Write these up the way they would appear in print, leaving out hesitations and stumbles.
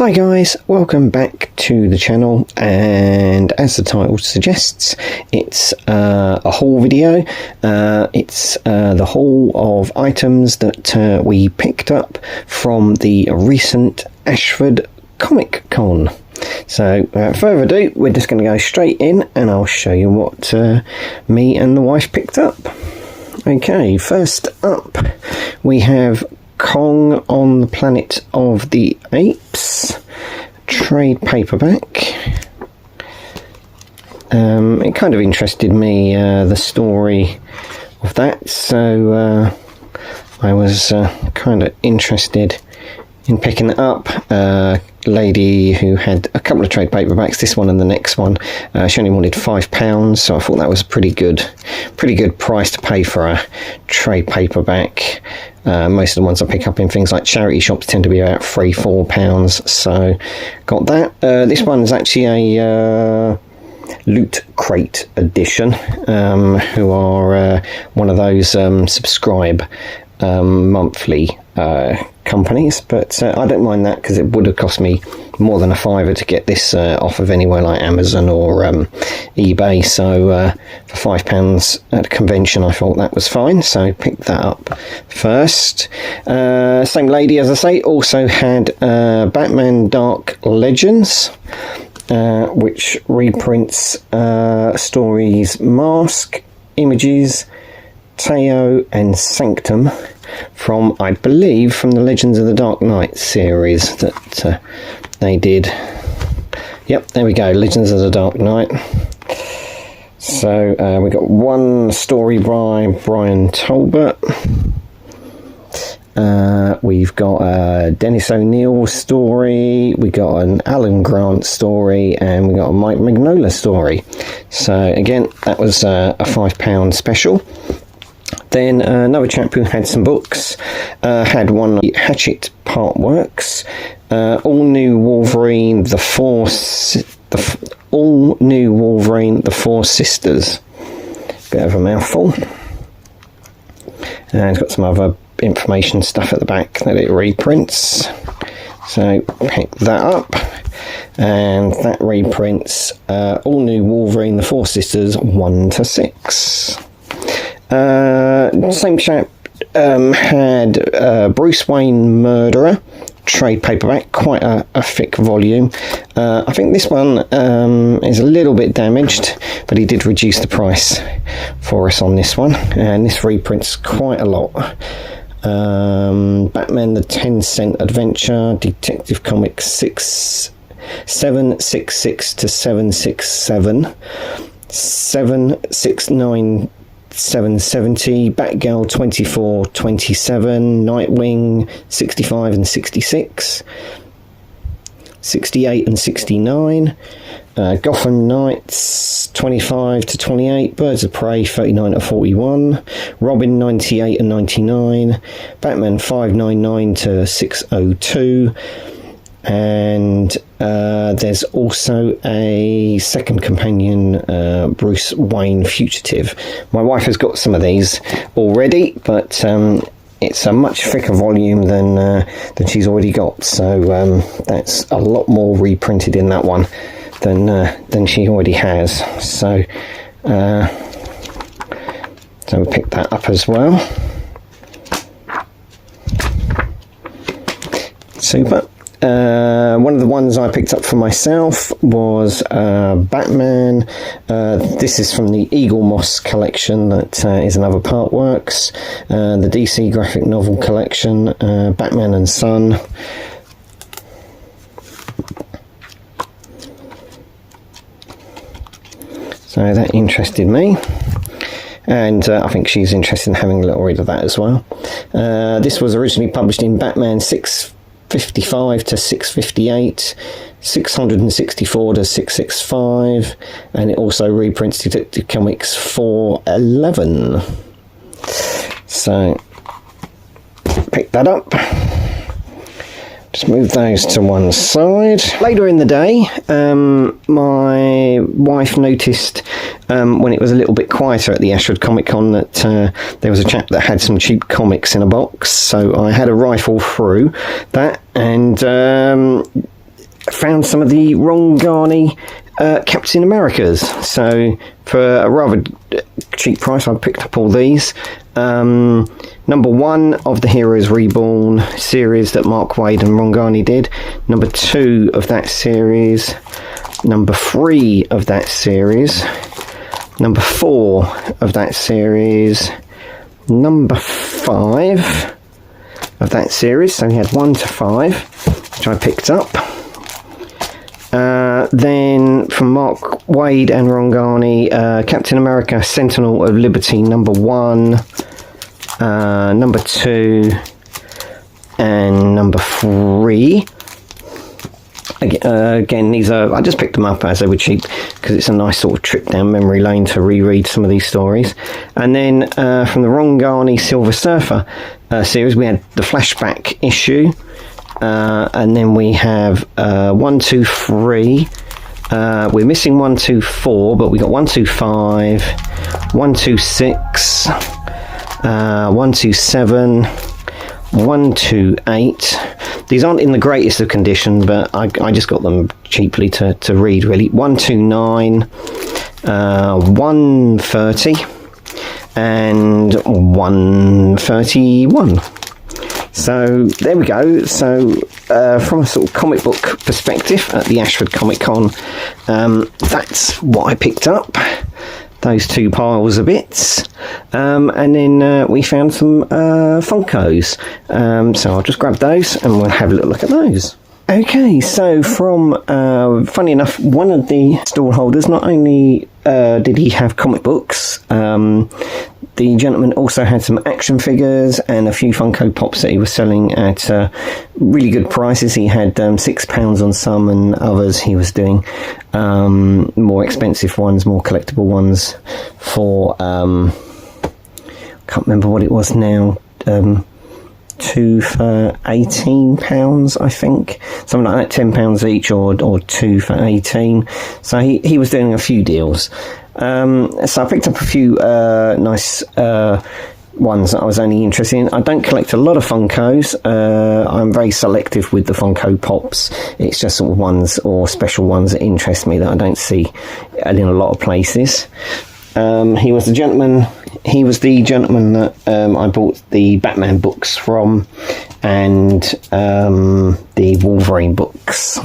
Hi guys, welcome back to the channel, and as the title suggests, it's a haul video. It's the haul of items that we picked up from the recent Ashford Comic Con. So without further ado, we're just going to go straight in and I'll show you what me and the wife picked up. Okay, first up we have Kong on the Planet of the Apes trade paperback. It kind of interested me, the story of that, so I was kind of interested in picking it up. Lady who had a couple of trade paperbacks, this one and the next one, she only wanted £5, so I thought that was a pretty good price to pay for a trade paperback. Most of the ones I pick up in things like charity shops tend to be about £3-4, so got that. This one's actually a Loot Crate edition, who are one of those subscribe monthly companies, but I don't mind that because it would have cost me more than £5 to get this off of anywhere like Amazon or eBay, so for £5 at a convention I thought that was fine, so picked that up first. Same lady, as I say, also had Batman Dark Legends, which reprints stories Mask, Images, Teo and Sanctum from, I believe, from the Legends of the Dark Knight series that they did. Yep, there we go, Legends of the Dark Knight. So we got one story by Brian Talbot. We've got a Dennis O'Neil story, we got an Alan Grant story, and we got a Mike Mignola story. So again, that was a £5 special. Then another chap who had some books had one Hatchet Part Works, All New Wolverine, the Four Sisters. Bit of a mouthful. And it's got some other information stuff at the back that it reprints. So pick that up, and that reprints All New Wolverine, the Four Sisters 1-6. Same chap had Bruce Wayne Murderer trade paperback, quite a thick volume. I think this one is a little bit damaged, but he did reduce the price for us on this one, and this reprints quite a lot. Batman the 10-Cent Adventure, Detective Comics 766 to 767, 769 770, Batgirl 24-27, Nightwing 65 and 66, 68 and 69, Gotham Knights 25 to 28, Birds of Prey 39 to 41, Robin 98 and 99, Batman 599 to 602, and there's also a second companion, Bruce Wayne Fugitive. My wife has got some of these already, but it's a much thicker volume than she's already got, so that's a lot more reprinted in that one than she already has. So we picked that up as well. Super. One of the ones I picked up for myself was Batman. This is from the Eagle Moss collection, that is another Part Works. The DC graphic novel collection, Batman and Son. So that interested me, and I think she's interested in having a little read of that as well. This was originally published in Batman 655 to 658, 664 to 665, and it also reprints Detective Comics 411. So pick that up. Just move those to one side. Later in the day, my wife noticed when it was a little bit quieter at the Ashford Comic Con that there was a chap that had some cheap comics in a box, so I had a rifle through that, and found some of the Rongani Captain Americas. So for a rather cheap price, I picked up all these. Number 1 of the Heroes Reborn series that Mark Waid and Rongani did. Number 2 of that series. Number 3 of that series. Number 4 of that series. Number 5 of that series. So he had 1 to 5, which I picked up. Then from Mark Waid and Rongani, Captain America Sentinel of Liberty number 1, number 2, and number 3. Again, these are, I just picked them up as they were cheap because it's a nice sort of trip down memory lane to reread some of these stories. And then from the Rongani Silver Surfer series, we had the flashback issue. And then we have 1, 2, 3. We're missing 1, 2, 4, but we got 1, 2, 5, 1, 2, 6, 1, 2, 7, 1, 2, 8. These aren't in the greatest of condition, but I just got them cheaply to read, really. 1, 2, 9, 1, 30, and 1, 31. So there we go. So from a sort of comic book perspective at the Ashford Comic Con, that's what I picked up. Those 2 piles of bits. And then we found some Funkos. So I'll just grab those and we'll have a little look at those. Okay, so from, funny enough, one of the stall holders, not only did he have comic books, the gentleman also had some action figures and a few Funko Pops that he was selling at really good prices. He had £6 on some, and others he was doing more expensive ones, more collectible ones for, I can't remember what it was now, 2 for £18, I think, something like that, £10 each, or 2 for 18. So he was doing a few deals. So I picked up a few nice ones that I was only interested in. I don't collect a lot of Funkos. I'm very selective with the Funko Pops. It's just sort of ones or special ones that interest me that I don't see in a lot of places. He was the gentleman that I bought the Batman books from, and the Wolverine books.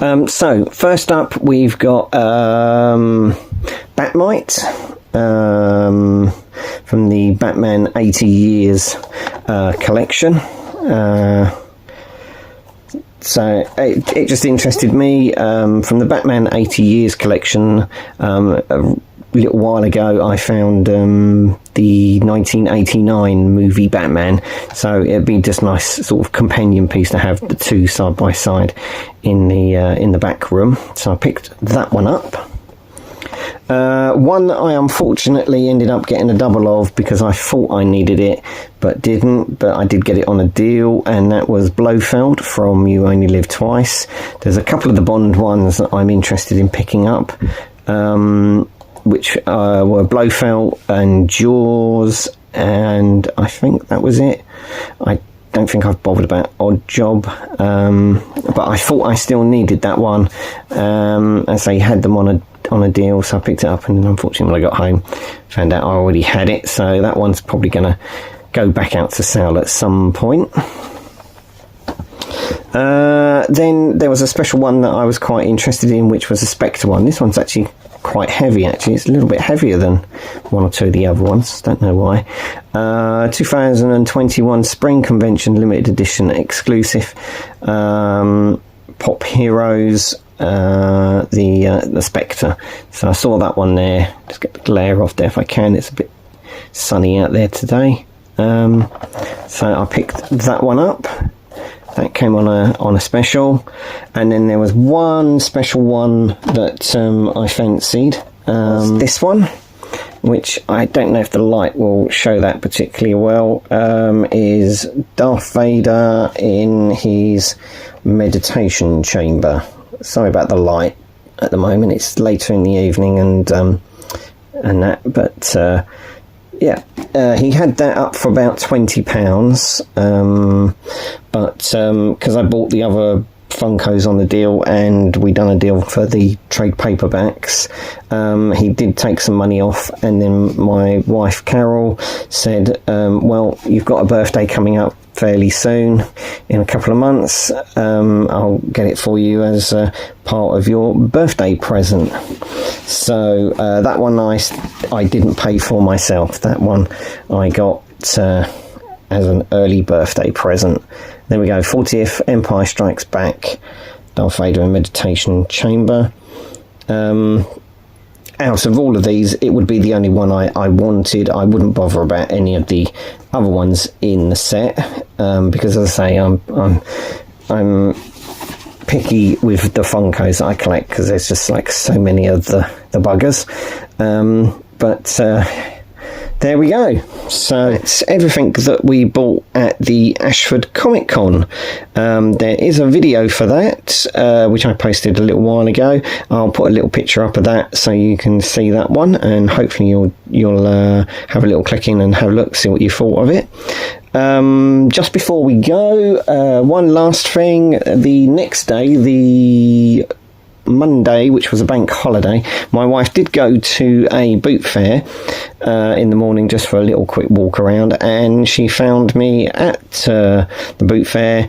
So first up we've got bat-mite from the Batman 80 Years collection. So it just interested me. From the Batman 80 Years collection, a little while ago I found the 1989 movie Batman, so it'd be just nice sort of companion piece to have the 2 side by side in the back room. So I picked that one up. One that I unfortunately ended up getting a double of because I thought I needed it but didn't, but I did get it on a deal, and that was Blofeld from You Only Live Twice. There's a couple of the Bond ones that I'm interested in picking up, which were Blofeld and Jaws, and I think that was it. I don't think I've bothered about Odd Job, but I thought I still needed that one, as they had them on a deal, so I picked it up, and unfortunately when I got home found out I already had it, so that one's probably going to go back out to sale at some point. Then there was a special one that I was quite interested in, which was a Spectre one. This one's actually quite heavy, actually. It's a little bit heavier than one or two of the other ones, don't know why. 2021 Spring Convention limited edition exclusive, Pop Heroes, the Spectre. So I saw that one there. Just get the glare off there if I can. It's a bit sunny out there today, so I picked that one up. That came on a special, and then there was one special one that I fancied. This one, which I don't know if the light will show that particularly well, is Darth Vader in his meditation chamber. Sorry about the light at the moment. It's later in the evening, and that, but yeah, he had that up for about £20, but because I bought the other Funkos on the deal, and we done a deal for the trade paperbacks. He did take some money off, and then my wife Carol said, well, you've got a birthday coming up fairly soon, in a couple of months. I'll get it for you as part of your birthday present. So that one I didn't pay for myself. That one I got as an early birthday present. There we go, 40th Empire Strikes Back, Darth Vader in Meditation Chamber. Out of all of these, it would be the only one I wanted. I wouldn't bother about any of the other ones in the set, because as I say, I'm picky with the Funkos that I collect, because there's just like so many of the buggers. There we go. So it's everything that we bought at the Ashford Comic Con. There is a video for that, which I posted a little while ago. I'll put a little picture up of that so you can see that one, and hopefully you'll have a little click in and have a look, see what you thought of it. Just before we go, one last thing. The next day, the Monday, which was a bank holiday, my wife did go to a boot fair in the morning just for a little quick walk around, and she found me at the boot fair,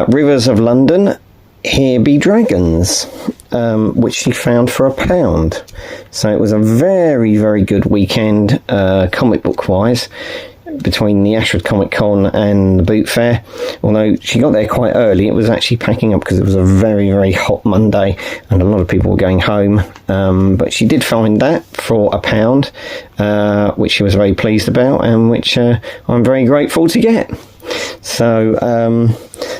Rivers of London, Here Be Dragons, which she found for £1. So it was a very, very good weekend, comic book wise, between the Ashford Comic Con and the boot fair. Although she got there quite early, it was actually packing up because it was a very, very hot Monday and a lot of people were going home, but she did find that for £1, which she was very pleased about, and which I'm very grateful to get. So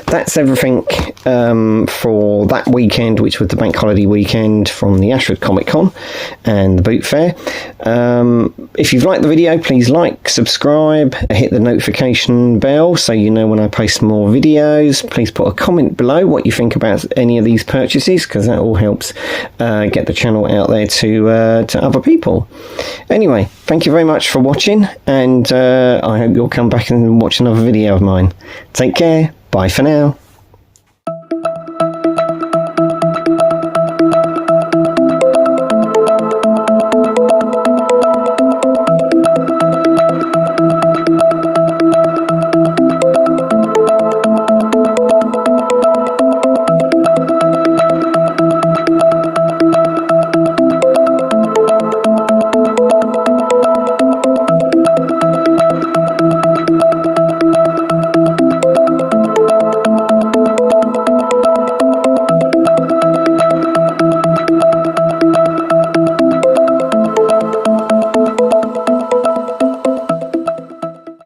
that's everything for that weekend, which was the bank holiday weekend from the Ashford Comic Con and the boot fair. If you've liked the video, please like, subscribe, hit the notification bell so you know when I post more videos. Please put a comment below what you think about any of these purchases, because that all helps get the channel out there to other people. Anyway, thank you very much for watching, and I hope you'll come back and watch another video of mine. Take care. Bye for now.